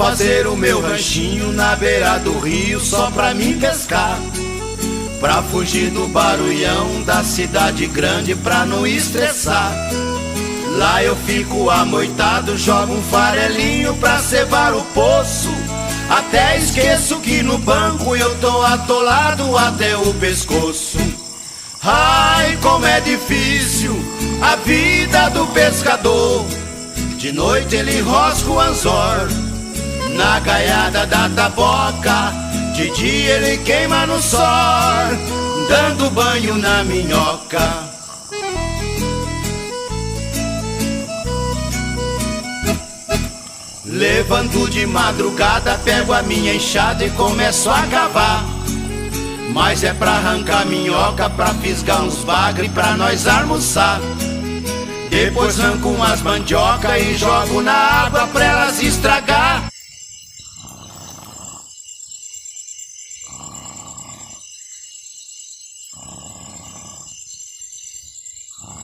fazer o meu ranchinho na beira do rio só pra mim pescar, pra fugir do barulhão da cidade grande, pra não estressar. Lá eu fico amoitado, jogo um farelinho pra cevar o poço, até esqueço que no banco eu tô atolado até o pescoço. Ai, como é difícil a vida do pescador. De noite ele rosca o anzor na gaiada da taboca, de dia ele queima no sol, dando banho na minhoca. Levanto de madrugada, pego a minha enxada e começo a cavar, mas é pra arrancar minhoca, pra fisgar uns bagre pra nós almoçar. Depois arranco umas mandioca e jogo na água pra elas estragar.